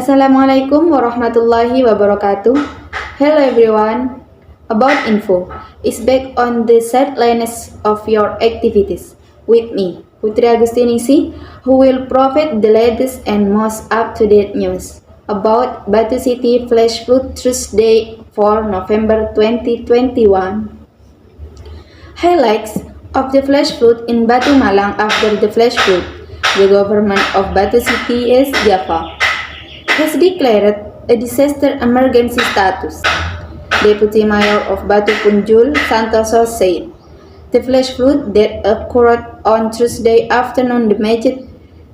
Assalamualaikum warahmatullahi wabarakatuh. Hello everyone. About info is back on the sidelines of your activities with me, Putri Agustinisi, who will provide the latest and most up-to-date news about Batu City Flash Flood Thursday for November 2021. Highlights of the flash flood in Batu Malang after the flash flood. The government of Batu City is Java has declared a disaster emergency status. Deputy Mayor of Batu Punjul, Santoso, said the flash flood that occurred on Tuesday afternoon damaged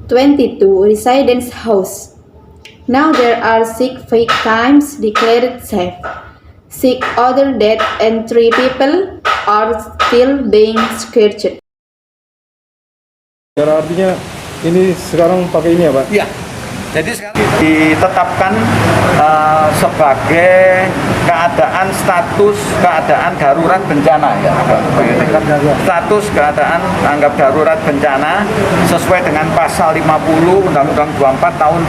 22 residents' house. Now there are 6 victims declared safe. 6 other dead and 3 people are still being searched. Artinya ini sekarang pakai ini ya Pak? Iya, jadi sekarang ditetapkan sebagai status keadaan darurat bencana ya. Status keadaan tanggap darurat bencana sesuai dengan pasal 50 Undang-Undang 24 tahun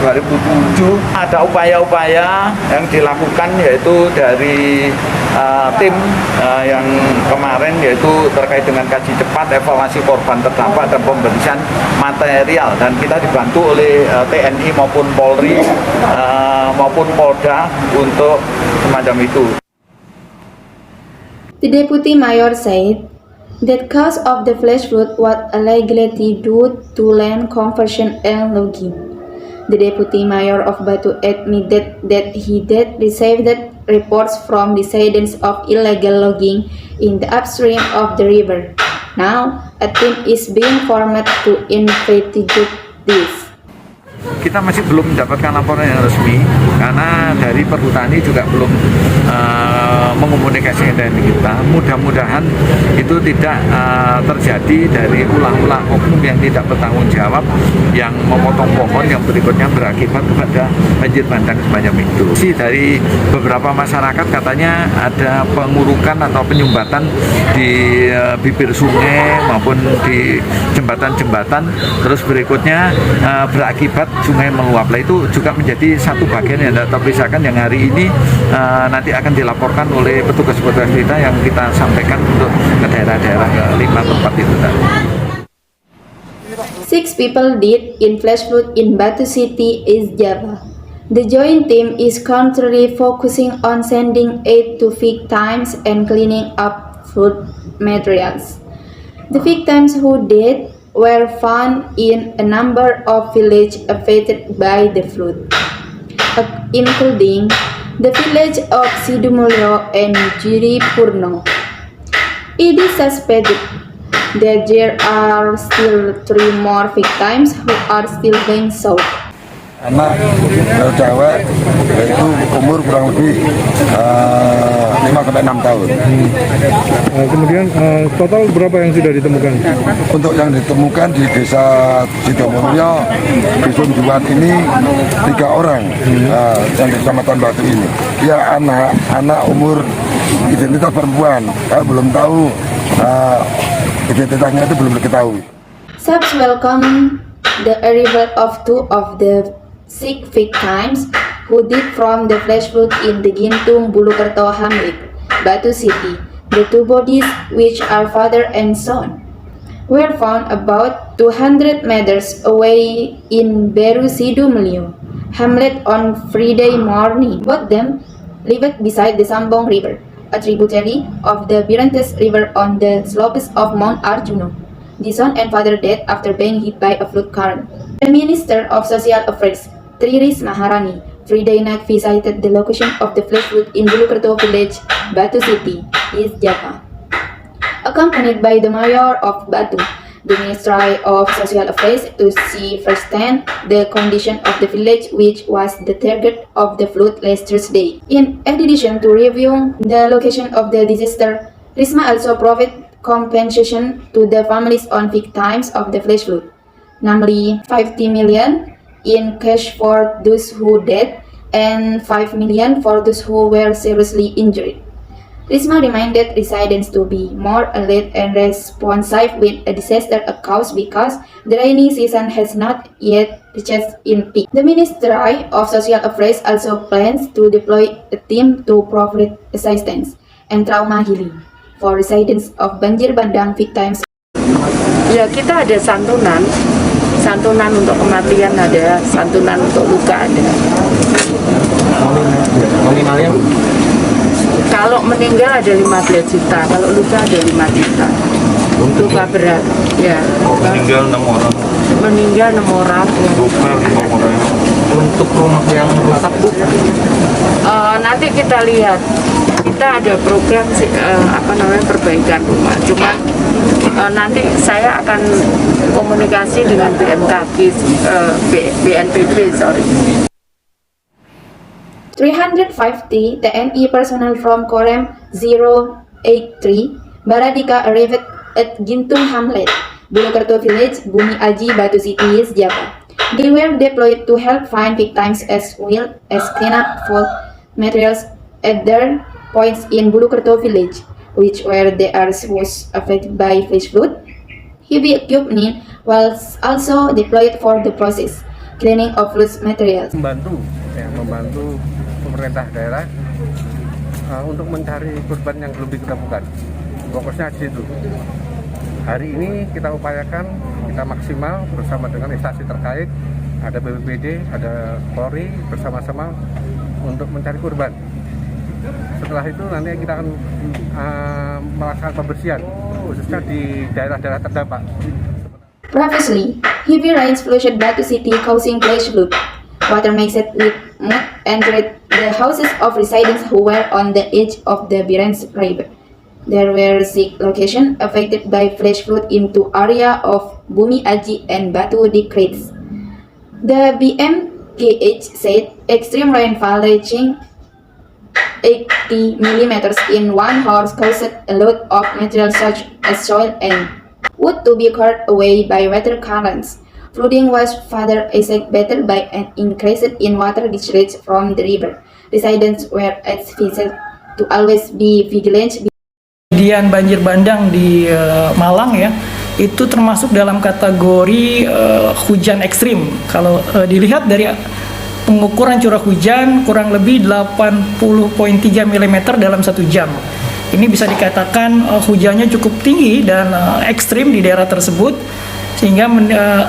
2007. Ada upaya-upaya yang dilakukan yaitu dari tim yang kemarin yaitu terkait dengan kaji cepat, evaluasi korban terdampak dan pembersihan material, dan kita dibantu oleh TNI maupun Polri maupun Polda untuk semacam itu. The Deputy Mayor said that cause of the flash flood was allegedly due to land conversion and logging. The Deputy Mayor of Batu admitted that he did receive reports from residents of illegal logging in the upstream of the river. Now, a team is being formed to investigate this. Kita masih belum mendapatkan laporan yang resmi karena dari Perhutani juga belum mengomunikasikan dengan kita. Mudah-mudahan itu tidak terjadi dari ulah-ulah oknum yang tidak bertanggung jawab yang memotong pohon yang berikutnya berakibat kepada banjir bandang semacam itu. Dari beberapa masyarakat katanya ada pengurukan atau penyumbatan di bibir sungai maupun di jembatan-jembatan, terus berikutnya berakibat sungai meluap. Itu juga menjadi satu bagian yang tidak terpisahkan yang hari ini nanti akan dilaporkan oleh petugas-petugas kita yang kita sampaikan untuk ke daerah-daerah ke 5 tempat itu tadi. 6 people died in flash flood in Batu City, East Java. The joint team is currently focusing on sending aid to victims and cleaning up flood materials. The victims who died were found in a number of villages affected by the flood, including the village of Sidumulyo and Jiripurno. It is suspected that there are still 3 more victims who are still being sought. Anak cewek yaitu umur kurang lebih 5-6 tahun. Kemudian total berapa yang sudah ditemukan? Untuk yang ditemukan di desa Sidomulyo, Dusun Juwan ini 3 orang yang di Kecamatan Batu ini. Dia anak umur identitas perempuan, belum tahu identitasnya itu belum diketahui. Subs welcome the arrival of 2 of the 6 victims who died from the flash flood in the Gintung Bulukerto Hamlet, Batu City. The 2 bodies, which are father and son, were found about 200 meters away in Beru Sidumulyo Hamlet on Friday morning. Both them lived beside the Sambong River, a tributary of the Birantes River on the slopes of Mount Arjuna. The son and father died after being hit by a flood current. The Minister of Social Affairs, Tri Risma Maharani, Friday night visited the location of the flash flood in Bulukerto village, Batu City, East Java. Accompanied by the Mayor of Batu, the Ministry of Social Affairs, to see firsthand the condition of the village, which was the target of the flood last Thursday. In addition to reviewing the location of the disaster, Risma also provided compensation to the families on victims of the flash flood, namely 50 million in cash for those who died and 5 million for those who were seriously injured. Risma reminded residents to be more alert and responsive when a disaster occurs because the rainy season has not yet reached in peak. The Ministry of Social Affairs also plans to deploy a team to provide assistance and trauma healing for residents of banjir bandang victims. Ya, kita ada santunan untuk kematian ada, santunan untuk luka ada. Nominalnya Kalau meninggal ada 15 juta, kalau luka ada 5 juta. Luka berat, ya. Meninggal 6 orang, Meninggal 6 orang. luka 5 orang. untuk rumah yang rusak Bu, Nanti kita lihat, kita ada program perbaikan rumah. Cuma nanti saya akan komunikasi dengan BNPB, sorry. 350 TNI personnel from Korem 083 Baradika arrived at Gintung Hamlet, Bulukerto Village, Bumi Aji, Batu City, Java. They were deployed to help find victims as well as clean up fault materials at their points in Bulukerto Village, which where they are was affected by flash flood. Heavy equipment was also deployed for the process cleaning of loose materials. membantu pemerintah daerah untuk mencari korban yang belum ditemukan. Fokusnya di situ. Hari ini kita upayakan, kita maksimal bersama dengan instansi terkait, ada BPBD, ada Polri, bersama-sama untuk mencari korban. Setelah itu nanti kita akan melaksanakan pembersihan, khususnya di daerah-daerah terdampak. Previously, heavy rains flooded Batu City causing flash flood. Water mixed with mud entered the houses of residents who were on the edge of the Birens River. There were 6 locations affected by flash flood into area of Bumi Aji and Batu Decrease. The BMKH said extreme rainfall reaching 80 millimeters in 1 hour caused a lot of material such as soil and wood to be carried away by water currents. Flooding was further exacerbated by an increase in water discharge from the river. Residents were advised to always be vigilant. Kejadian banjir bandang di Malang ya, itu termasuk dalam kategori hujan ekstrim. Kalau dilihat dari pengukuran curah hujan kurang lebih 80,3 mm dalam 1 jam. Ini bisa dikatakan hujannya cukup tinggi dan ekstrim di daerah tersebut, sehingga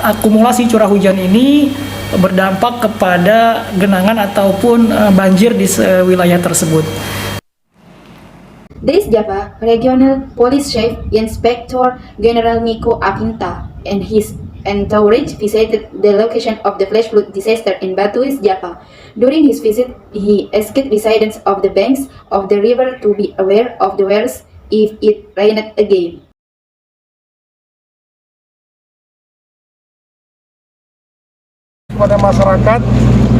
akumulasi curah hujan ini berdampak kepada genangan ataupun banjir di wilayah tersebut. This Java Regional Police Chief Inspector General Miko Apinta and his entourage visited the location of the flash flood disaster in Batu, Java. During his visit, he asked residents of the banks of the river to be aware of the weather if it rained again. Kepada masyarakat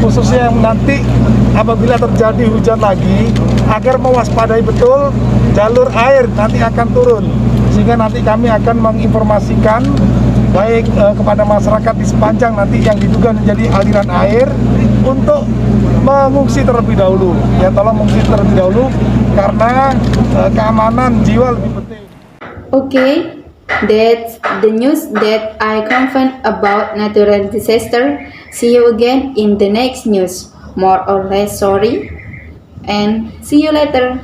khususnya yang nanti apabila terjadi hujan lagi agar mewaspadai betul jalur air nanti akan turun, sehingga nanti kami akan menginformasikan baik kepada masyarakat di sepanjang nanti yang diduga menjadi aliran air untuk mengungsi terlebih dahulu. Ya, tolong mengungsi terlebih dahulu karena keamanan jiwa lebih penting. Okay, that's the news that I confirmed about natural disaster. See you again in the next news. More or less sorry, and see you later.